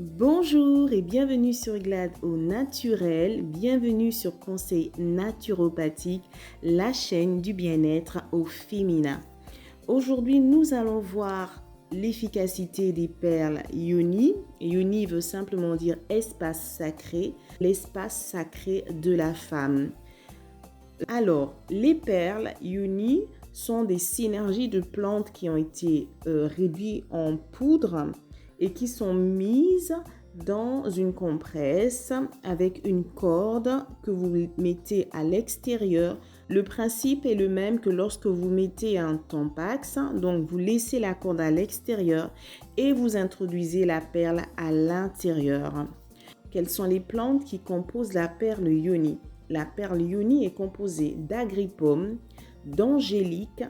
Bonjour et bienvenue sur Glade au naturel, bienvenue sur Conseil naturopathique, la chaîne du bien-être au féminin. Aujourd'hui, nous allons voir l'efficacité des perles Yoni. Yoni veut simplement dire espace sacré, l'espace sacré de la femme. Alors, les perles Yoni sont des synergies de plantes qui ont été réduites en poudre et qui sont mises dans une compresse avec une corde que vous mettez à l'extérieur. Le principe est le même que lorsque vous mettez un Tampax, donc vous laissez la corde à l'extérieur et vous introduisez la perle à l'intérieur. Quelles sont les plantes qui composent la perle Yoni? La perle Yoni est composée d'agripaume, d'angélique,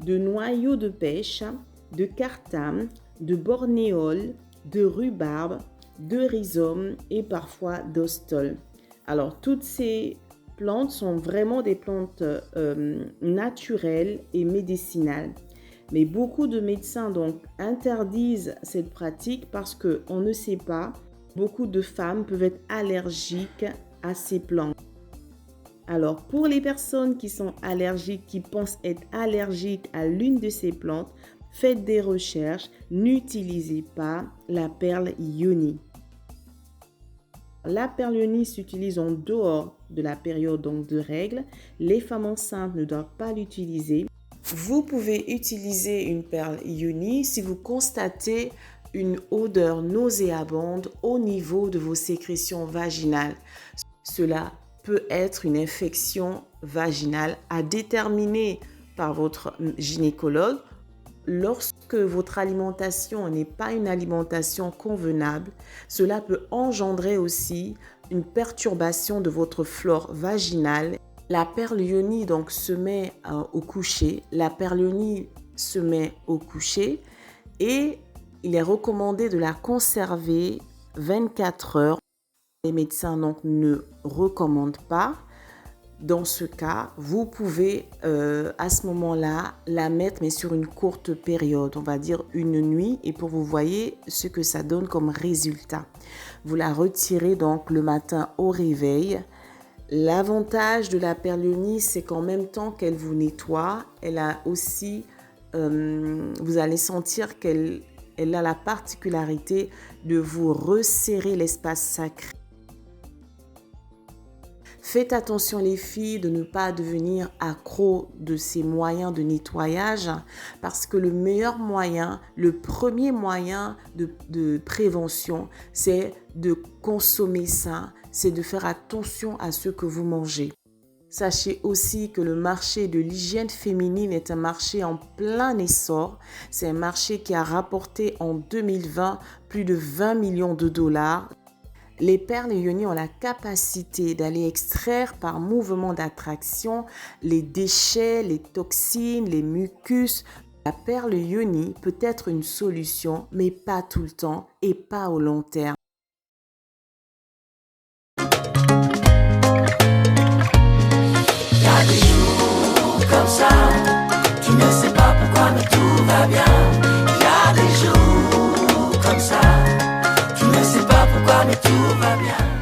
de noyau de pêche, de cartame, de bornéole, de rhubarbe, de rhizome et parfois d'ostole. Alors, toutes ces plantes sont vraiment des plantes naturelles et médicinales. Mais beaucoup de médecins donc interdisent cette pratique parce qu'on ne sait pas, beaucoup de femmes peuvent être allergiques à ces plantes. Alors, pour les personnes qui sont allergiques, qui pensent être allergiques à l'une de ces plantes, faites des recherches, n'utilisez pas la perle Yoni. La perle Yoni s'utilise en dehors de la période donc de règles. Les femmes enceintes ne doivent pas l'utiliser. Vous pouvez utiliser une perle Yoni si vous constatez une odeur nauséabonde au niveau de vos sécrétions vaginales. Cela peut être une infection vaginale à déterminer par votre gynécologue. Lorsque votre alimentation n'est pas une alimentation convenable, cela peut engendrer aussi une perturbation de votre flore vaginale. La perle Yoni donc se met au coucher. La perle Yoni se met au coucher et il est recommandé de la conserver 24 heures. Les médecins donc ne recommandent pas. Dans ce cas, vous pouvez à ce moment-là la mettre mais sur une courte période, on va dire une nuit, et pour vous voyez ce que ça donne comme résultat. Vous la retirez donc le matin au réveil. L'avantage de la perle Yoni, c'est qu'en même temps qu'elle vous nettoie, elle a aussi, vous allez sentir qu'elle a la particularité de vous resserrer l'espace sacré. Faites attention les filles de ne pas devenir accro de ces moyens de nettoyage parce que le meilleur moyen, le premier moyen de prévention, c'est de consommer sain, c'est de faire attention à ce que vous mangez. Sachez aussi que le marché de l'hygiène féminine est un marché en plein essor. C'est un marché qui a rapporté en 2020 plus de 20 millions de dollars. Les perles Yoni ont la capacité d'aller extraire par mouvement d'attraction les déchets, les toxines, les mucus. La perle Yoni peut être une solution, mais pas tout le temps et pas au long terme. Il y a des jours comme ça, tu ne sais pas pourquoi mais tout va bien. Il y a des jours comme ça, tu ne sais pas pourquoi mais tout va bien.